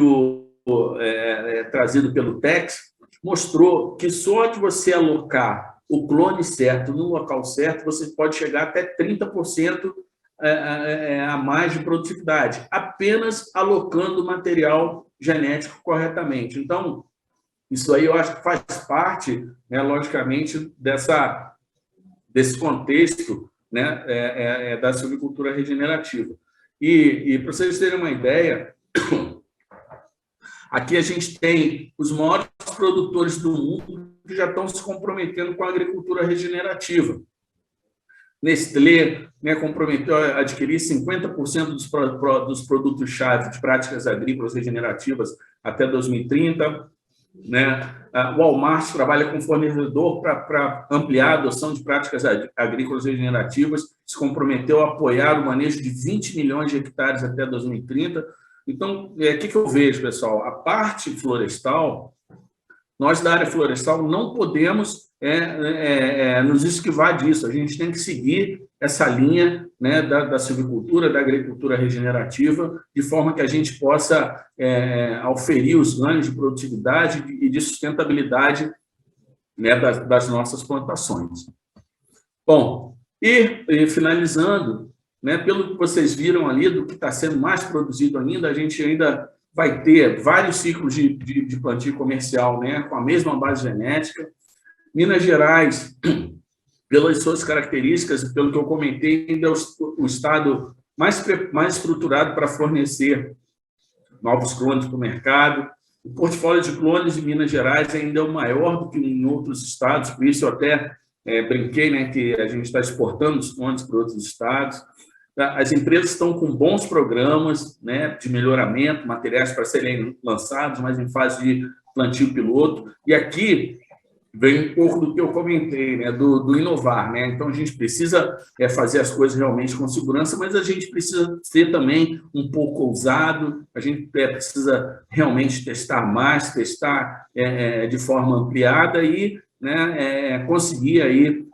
trazido pelo TEX, mostrou que só de você alocar o clone certo no local certo, você pode chegar até 30% a mais de produtividade, apenas alocando o material genético corretamente. Então, isso aí eu acho que faz parte, né, logicamente, desse contexto, né, da silvicultura regenerativa. E para vocês terem uma ideia, aqui a gente tem os maiores produtores do mundo que já estão se comprometendo com a agricultura regenerativa. Nestlé, né, comprometeu a adquirir 50% dos produtos-chave de práticas agrícolas regenerativas até 2030. Né? O Walmart trabalha com fornecedor para ampliar a adoção de práticas agrícolas regenerativas, se comprometeu a apoiar o manejo de 20 milhões de hectares até 2030. Então, o que eu vejo, pessoal? A parte florestal, nós da área florestal não podemos nos esquivar disso. A gente tem que seguir essa linha, né, da silvicultura, da agricultura regenerativa, de forma que a gente possa auferir os ganhos de produtividade e de sustentabilidade, né, das nossas plantações. Bom, e finalizando, né, pelo que vocês viram ali, do que está sendo mais produzido ainda, a gente ainda vai ter vários ciclos de plantio comercial, né, com a mesma base genética. Minas Gerais, pelas suas características, pelo que eu comentei, ainda é o estado mais estruturado para fornecer novos clones para o mercado. O portfólio de clones de Minas Gerais ainda é o maior do que em outros estados, por isso eu até brinquei, né, que a gente está exportando os clones para outros estados. As empresas estão com bons programas, né, de melhoramento, materiais para serem lançados, mas em fase de plantio piloto. E aqui vem um pouco do que eu comentei, né, do inovar, né? Então, a gente precisa fazer as coisas realmente com segurança, mas a gente precisa ser também um pouco ousado, a gente precisa realmente testar mais, testar de forma ampliada e, né, conseguir aí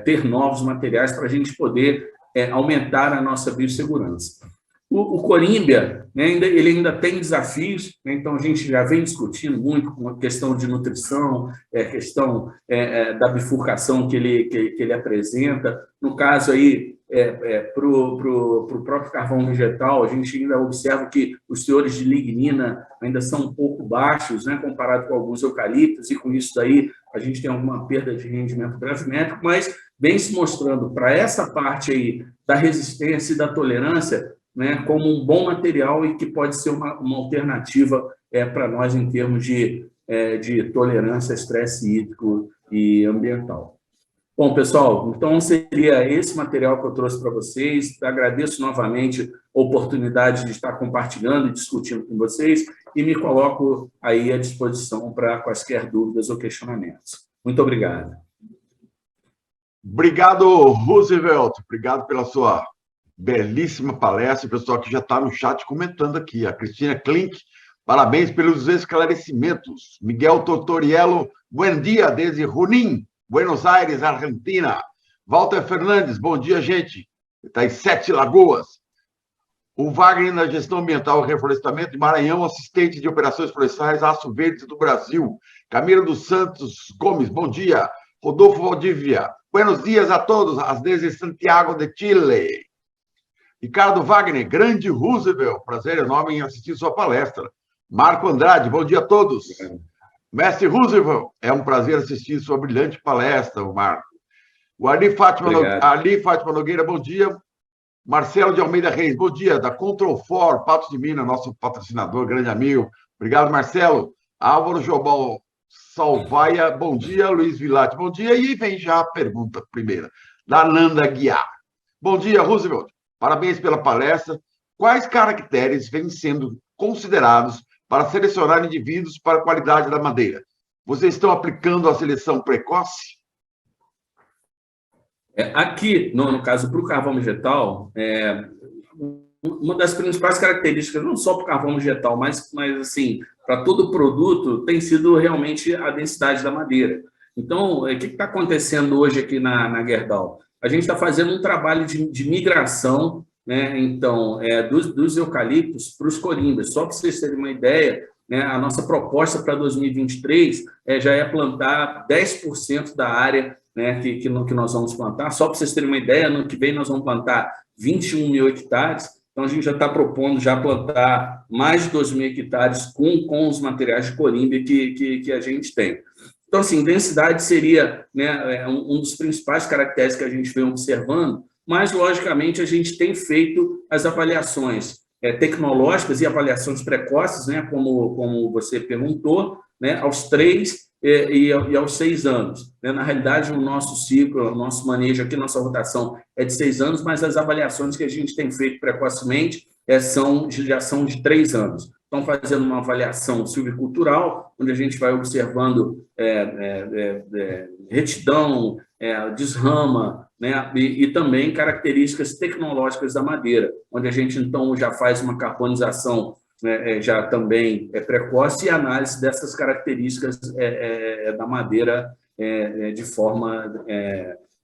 ter novos materiais para a gente poder aumentar a nossa biossegurança. O Corímbia, né, ele ainda tem desafios, né, então a gente já vem discutindo muito com a questão de nutrição, questão da bifurcação que ele apresenta. No caso aí, para o próprio carvão vegetal, a gente ainda observa que os teores de lignina ainda são um pouco baixos, né, comparado com alguns eucaliptos, e com isso daí a gente tem alguma perda de rendimento gravimétrico, mas vem se mostrando para essa parte aí da resistência e da tolerância, né, como um bom material e que pode ser uma alternativa para nós em termos de tolerância a estresse hídrico e ambiental. Bom, pessoal, então seria esse material que eu trouxe para vocês. Agradeço novamente a oportunidade de estar compartilhando e discutindo com vocês e me coloco aí à disposição para quaisquer dúvidas ou questionamentos. Muito obrigado. Obrigado, Roosevelt. Obrigado pela sua belíssima palestra. O pessoal que já está no chat comentando aqui. A Cristina Klink, parabéns pelos esclarecimentos. Miguel Tortoriello, bom dia desde Junín, Buenos Aires, Argentina. Walter Fernandes, bom dia, gente. Está em Sete Lagoas. O Wagner, na gestão ambiental e reflorestamento de Maranhão, assistente de operações florestais Aço Verde do Brasil. Camila dos Santos Gomes, bom dia. Rodolfo Valdívia, buenos dias a todos, desde Santiago de Chile. Ricardo Wagner, grande Roosevelt, prazer enorme em assistir sua palestra. Marco Andrade, bom dia a todos. Mestre Roosevelt, é um prazer assistir sua brilhante palestra, o Marco. O Arli Fátima Nogueira, bom dia. Marcelo de Almeida Reis, bom dia. Da Control 4, Patos de Minas, nosso patrocinador, grande amigo. Obrigado, Marcelo. Álvaro Jobal Salvaia, bom dia. Luiz Vilate, bom dia. E vem já a pergunta primeira, da Nanda Guiar. Bom dia, Roosevelt. Parabéns pela palestra. Quais caracteres vêm sendo considerados para selecionar indivíduos para a qualidade da madeira? Vocês estão aplicando a seleção precoce? Aqui, no caso, para o carvão vegetal, uma das principais características, não só para o carvão vegetal, mas assim, para todo produto, tem sido realmente a densidade da madeira. Então, o que está acontecendo hoje aqui na Gerdau? A gente está fazendo um trabalho de migração, né, então, dos eucaliptos para os corimbas. Só para vocês terem uma ideia, né, a nossa proposta para 2023 já é plantar 10% da área, né, que nós vamos plantar. Só para vocês terem uma ideia, ano que vem nós vamos plantar 21 mil hectares. Então, a gente já está propondo já plantar mais de 2 mil hectares com os materiais de corimba que a gente tem. Então, assim, densidade seria, né, um dos principais caracteres que a gente vem observando, mas, logicamente, a gente tem feito as avaliações tecnológicas e avaliações precoces, né, como você perguntou, né, aos 3 e aos 6 anos. Na realidade, o nosso ciclo, o nosso manejo aqui, nossa rotação é de 6 anos, mas as avaliações que a gente tem feito precocemente já são de 3 anos. Estão fazendo uma avaliação silvicultural, onde a gente vai observando retidão, desrama, né, e também características tecnológicas da madeira, onde a gente, então, já faz uma carbonização já também precoce e análise dessas características da madeira de forma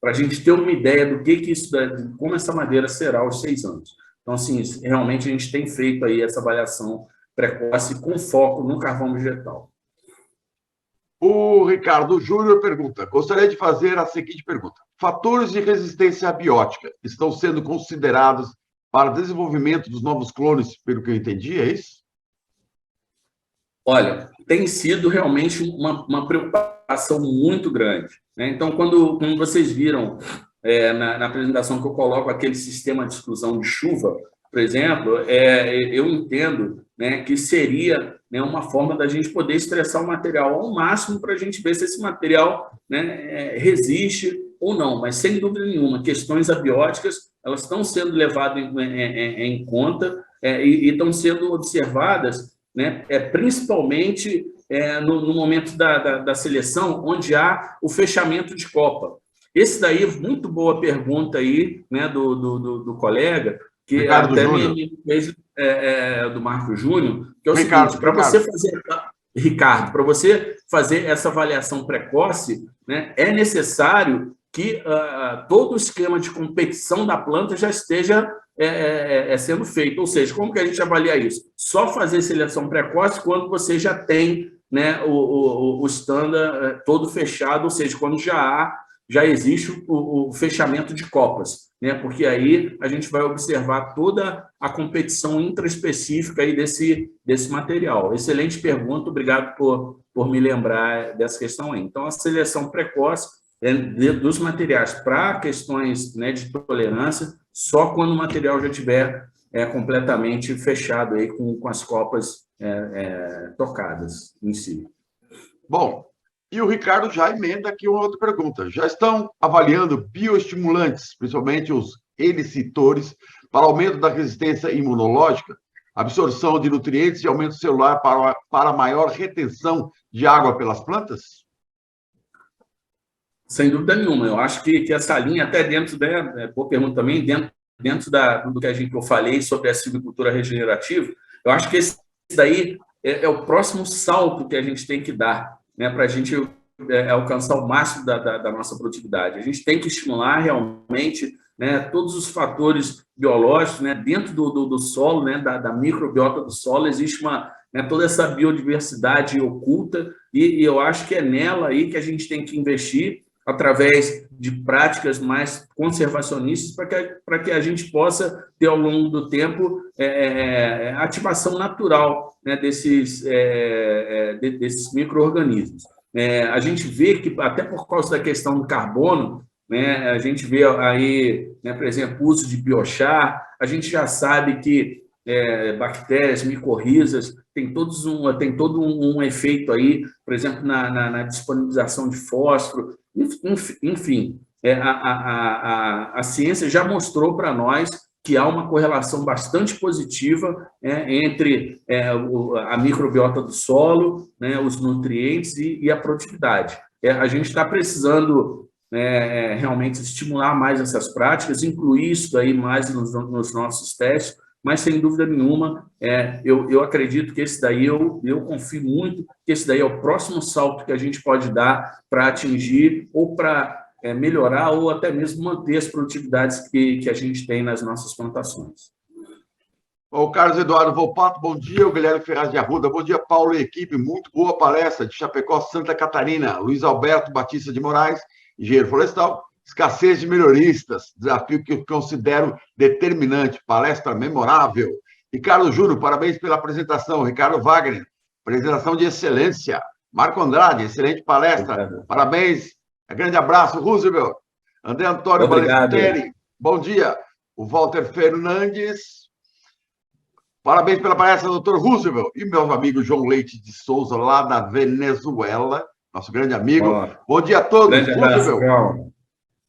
para a gente ter uma ideia do que isso, como essa madeira será aos 6 anos. Então, assim, realmente a gente tem feito aí essa avaliação precoce com foco no carvão vegetal. O Ricardo Júnior pergunta, gostaria de fazer a seguinte pergunta. Fatores de resistência abiótica estão sendo considerados para o desenvolvimento dos novos clones, pelo que eu entendi, é isso? Olha, tem sido realmente uma preocupação muito grande, né? Então, como vocês viram na apresentação que eu coloco aquele sistema de exclusão de chuva, por exemplo, eu entendo, né, que seria, né, uma forma da gente poder estressar o material ao máximo para a gente ver se esse material, né, resiste ou não. Mas, sem dúvida nenhuma, questões abióticas elas estão sendo levadas em conta e estão sendo observadas né, principalmente no momento da seleção, onde há o fechamento de copa. Esse daí, muito boa pergunta aí, né, do colega, que Ricardo até Júnior. me fez, do Marco Júnior, que é o Ricardo, seguinte, para você fazer, Ricardo, para você fazer essa avaliação precoce, né, é necessário que todo o esquema de competição da planta já esteja sendo feito. Ou seja, como que a gente avalia isso? Só fazer seleção precoce quando você já tem, né, o standard todo fechado, ou seja, quando já existe o fechamento de copas, né? Porque aí a gente vai observar toda a competição intraespecífica aí desse material. Excelente pergunta, obrigado por me lembrar dessa questão aí. Então, a seleção precoce dos materiais para questões, né, de tolerância, só quando o material já estiver completamente fechado aí com as copas tocadas em si. Bom, e o Ricardo já emenda aqui uma outra pergunta. Já estão avaliando bioestimulantes, principalmente os elicitores, para aumento da resistência imunológica, absorção de nutrientes e aumento celular para maior retenção de água pelas plantas? Sem dúvida nenhuma. Eu acho que essa linha, até dentro, boa pergunta também, dentro do que eu falei sobre a silvicultura regenerativa, eu acho que esse daí é o próximo salto que a gente tem que dar, né, para a gente alcançar o máximo da nossa produtividade. A gente tem que estimular realmente, né, todos os fatores biológicos, né, dentro do solo, né, da microbiota do solo, existe toda essa biodiversidade oculta, e eu acho que é nela aí que a gente tem que investir através de práticas mais conservacionistas para que a gente possa ter, ao longo do tempo, ativação natural, né, desses micro-organismos. A gente vê que, até por causa da questão do carbono, né, a gente vê aí, né, por exemplo, o uso de biochar, a gente já sabe que bactérias, micorrizas, tem todo um efeito aí, por exemplo, na disponibilização de fósforo, enfim, a ciência já mostrou para nós que há uma correlação bastante positiva entre a microbiota do solo, né, os nutrientes e a produtividade. A gente está precisando realmente estimular mais essas práticas, incluir isso aí mais nos nossos testes, mas, sem dúvida nenhuma, eu acredito que esse daí, eu confio muito que esse daí é o próximo salto que a gente pode dar para atingir ou para melhorar ou até mesmo manter as produtividades que a gente tem nas nossas plantações. O Carlos Eduardo Volpato, bom dia. O Guilherme Ferraz de Arruda, bom dia, Paulo e equipe. Muito boa palestra de Chapecó, Santa Catarina. Luiz Alberto Batista de Moraes, engenheiro florestal. Escassez de melhoristas, desafio que eu considero determinante. Palestra memorável. Ricardo Júnior, parabéns pela apresentação. Ricardo Wagner, apresentação de excelência. Marco Andrade, excelente palestra. Obrigado. Parabéns. Grande abraço, Roosevelt. André Antônio Balesteri, bom dia. O Walter Fernandes, parabéns pela palestra, doutor Roosevelt. E meu amigo João Leite de Souza, lá da Venezuela, nosso grande amigo. Bom dia a todos. Grande abraço, Roosevelt.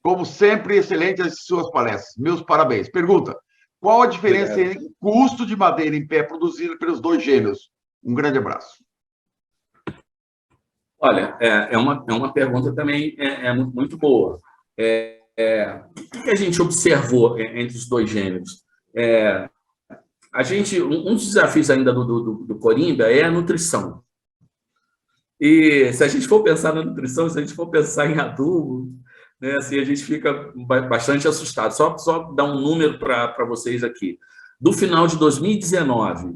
Como sempre, excelentes as suas palestras. Meus parabéns. Pergunta: qual a diferença em custo de madeira em pé produzida pelos dois gêneros? Um grande abraço. Olha, é uma pergunta também muito boa. O que a gente observou entre os dois gêneros? Um dos desafios ainda do Corimba é a nutrição. E se a gente for pensar na nutrição, se a gente for pensar em adubo, né, assim, a gente fica bastante assustado. Só dar um número para vocês aqui. Do final de 2019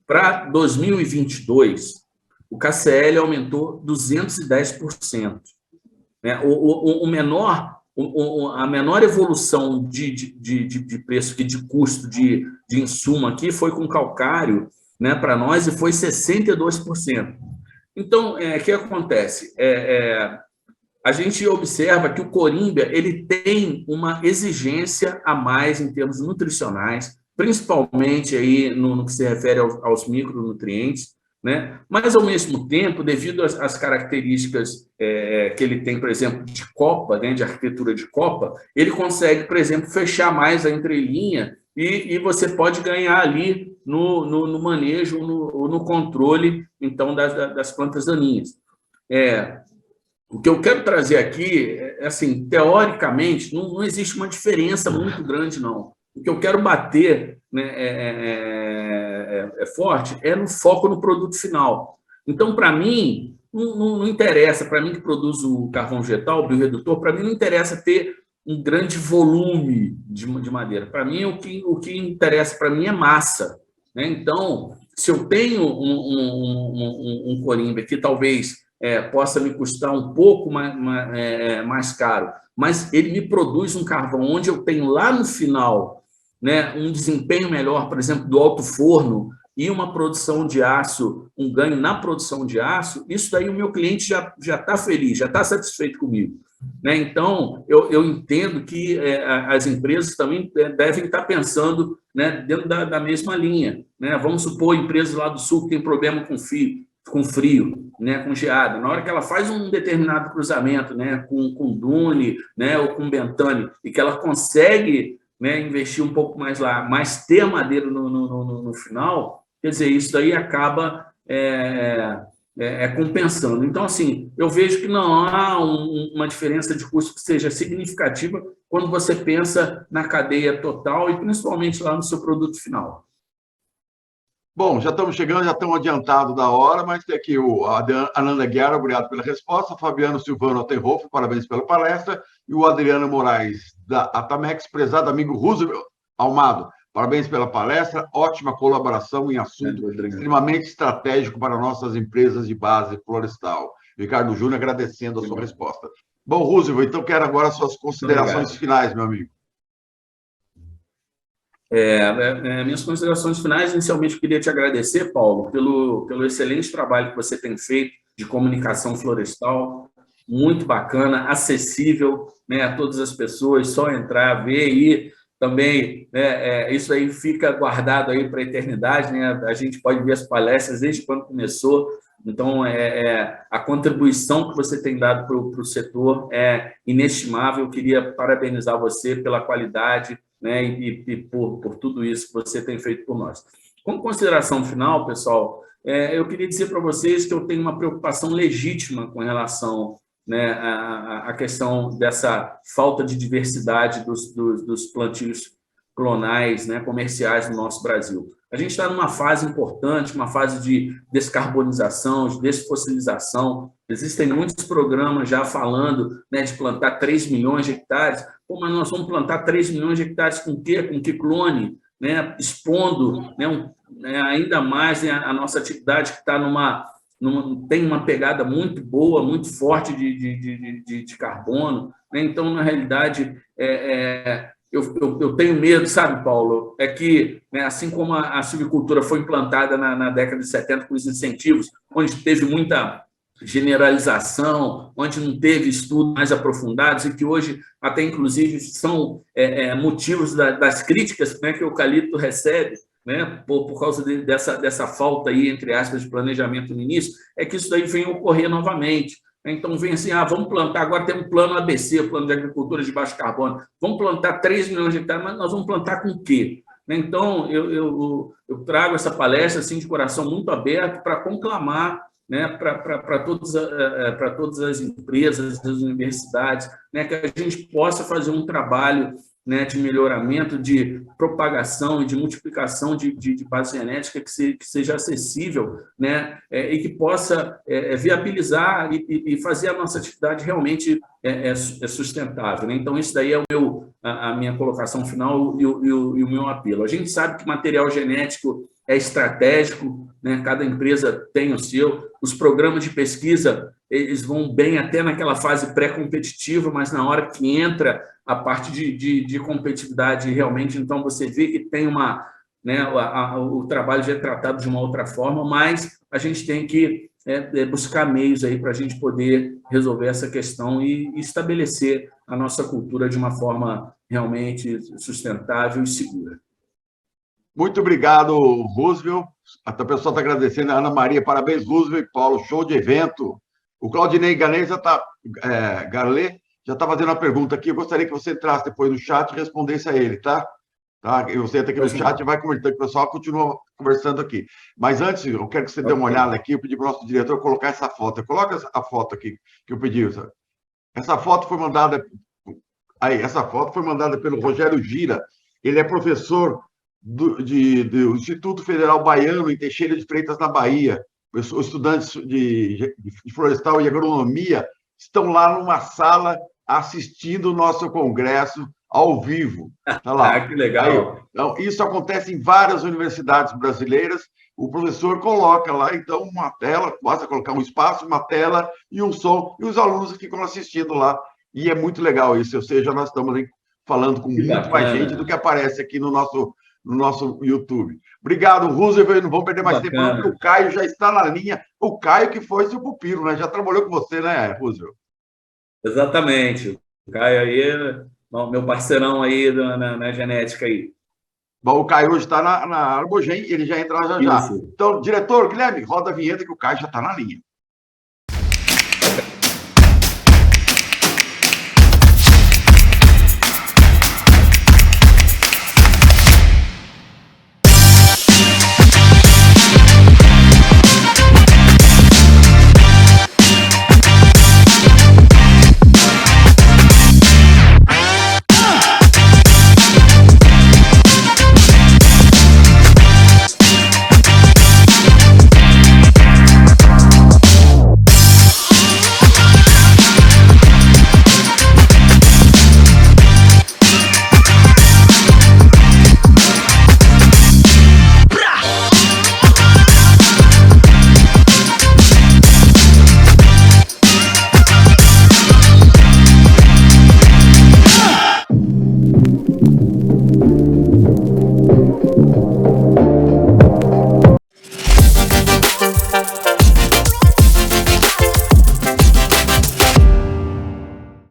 para 2022, o KCl aumentou 210%. Né? A menor evolução de preço, de custo de insumo aqui foi com calcário, né, para nós, e foi 62%. Então, o que acontece? A gente observa que o Corimba ele tem uma exigência a mais em termos nutricionais, principalmente aí no que se refere aos micronutrientes, né? Mas, ao mesmo tempo, devido às características que ele tem, por exemplo, de copa, né, de arquitetura de copa, ele consegue, por exemplo, fechar mais a entrelinha e você pode ganhar ali no manejo, no controle, então, das plantas daninhas. O que eu quero trazer aqui é, assim, teoricamente, não existe uma diferença muito grande, não. O que eu quero bater, né, forte no foco no produto final. Então, para mim, não interessa, para mim que produz o carvão vegetal, o biorredutor, para mim não interessa ter um grande volume de madeira. Para mim, o que interessa para mim é massa. Né? Então, se eu tenho um corimba que talvez possa me custar um pouco mais caro, mas ele me produz um carvão onde eu tenho lá no final, né, um desempenho melhor, por exemplo, do alto forno, e uma produção de aço, um ganho na produção de aço, isso daí o meu cliente já está feliz, já está satisfeito comigo. Né? Então, eu entendo que as empresas também devem estar pensando, né, dentro da mesma linha. Né? Vamos supor, empresas lá do sul que tem problema com frio, né, com geada. Na hora que ela faz um determinado cruzamento, né, com dune, né, ou com bentane, e que ela consegue, né, investir um pouco mais lá, mas ter a madeira no final, quer dizer, isso daí acaba compensando. Então, assim, eu vejo que não há uma diferença de custo que seja significativa quando você pensa na cadeia total e principalmente lá no seu produto final. Bom, já estamos chegando, já estamos adiantados da hora, mas tem aqui o Ananda Guiara, obrigado pela resposta, Fabiano Silvano Altenhoff, parabéns pela palestra, e o Adriano Moraes, da Atamex, prezado amigo Roosevelt Almado, parabéns pela palestra, ótima colaboração em assunto extremamente estratégico para nossas empresas de base florestal. Ricardo Júnior agradecendo a sua resposta. Bom, Roosevelt, então quero agora as suas considerações finais, meu amigo. Minhas considerações finais, inicialmente, eu queria te agradecer, Paulo, pelo excelente trabalho que você tem feito de comunicação florestal, muito bacana, acessível, né, a todas as pessoas, só entrar, ver e também, né, isso aí fica guardado aí para a eternidade, né, a gente pode ver as palestras desde quando começou, então a contribuição que você tem dado para o setor é inestimável, eu queria parabenizar você pela qualidade, né, e por tudo isso que você tem feito por nós. Como consideração final, pessoal, eu queria dizer para vocês que eu tenho uma preocupação legítima com relação, né, à questão dessa falta de diversidade dos plantios clonais, né, comerciais no nosso Brasil. A gente está numa fase importante, uma fase de descarbonização, de desfossilização. Existem muitos programas já falando, né, de plantar 3 milhões de hectares. Pô, mas nós vamos plantar 3 milhões de hectares com quê? Com que clone? Né, expondo, né, ainda mais, né, a nossa atividade que está tem uma pegada muito boa, muito forte de carbono. Né? Então, na realidade, eu tenho medo, sabe, Paulo? É que, né, assim como a silvicultura foi implantada na década de 70 com os incentivos, onde teve muita generalização, onde não teve estudos mais aprofundados e que hoje até, inclusive, são motivos das críticas, né, que o eucalipto recebe, né, por causa dessa falta aí, entre aspas, de planejamento no início, é que isso daí vem ocorrer novamente. Então, vem assim, vamos plantar, agora tem um plano ABC, o plano de agricultura de baixo carbono, vamos plantar 3 milhões de hectares, mas nós vamos plantar com o quê? Então, eu trago essa palestra assim, de coração muito aberto para conclamar, né, para todas as empresas, as universidades, né, que a gente possa fazer um trabalho, né, de melhoramento, de propagação e de multiplicação de base genética que seja acessível, né, e que possa viabilizar e fazer a nossa atividade realmente sustentável. Né? Então, isso daí é a minha colocação final e o meu apelo. A gente sabe que material genético é estratégico, né? Cada empresa tem o seu. Os programas de pesquisa, eles vão bem até naquela fase pré-competitiva, mas na hora que entra a parte de competitividade realmente, então você vê que tem né, o trabalho já é tratado de uma outra forma, mas a gente tem que buscar meios aí para a gente poder resolver essa questão e estabelecer a nossa cultura de uma forma realmente sustentável e segura. Muito obrigado, Roosevelt. A pessoa está agradecendo. A Ana Maria, parabéns, Roosevelt. Paulo, show de evento. O Claudinei Galê já está fazendo uma pergunta aqui. Eu gostaria que você entrasse depois no chat e respondesse a ele, tá? Tá? E você entra aqui no chat e vai conversando, o pessoal continua conversando aqui. Mas antes, eu quero que você dê uma olhada aqui, eu pedi para o nosso diretor colocar essa foto. Coloca a foto aqui que eu pedi. Sabe? Essa foto foi mandada. Aí, essa foto foi mandada pelo Rogério Gira. Ele é professor do Instituto Federal Baiano, em Teixeira de Freitas, na Bahia. Os estudantes de florestal e agronomia estão lá numa sala assistindo o nosso congresso ao vivo. Tá lá. Que legal. Aí, então, isso acontece em várias universidades brasileiras. O professor coloca lá, então, uma tela, basta colocar um espaço, uma tela e um som, e os alunos ficam assistindo lá. E é muito legal isso, ou seja, nós estamos falando com muito mais gente do que aparece aqui no nosso YouTube. Obrigado, Roosevelt. Não vamos perder mais tempo, não, porque o Caio já está na linha. O Caio que foi seu pupilo, né? Já trabalhou com você, né, Roosevelt? Exatamente. O Caio aí, meu parceirão aí na genética aí. Bom, o Caio hoje está na Arbogen, ele já entra já. Então, diretor, Guilherme, roda a vinheta que o Caio já está na linha.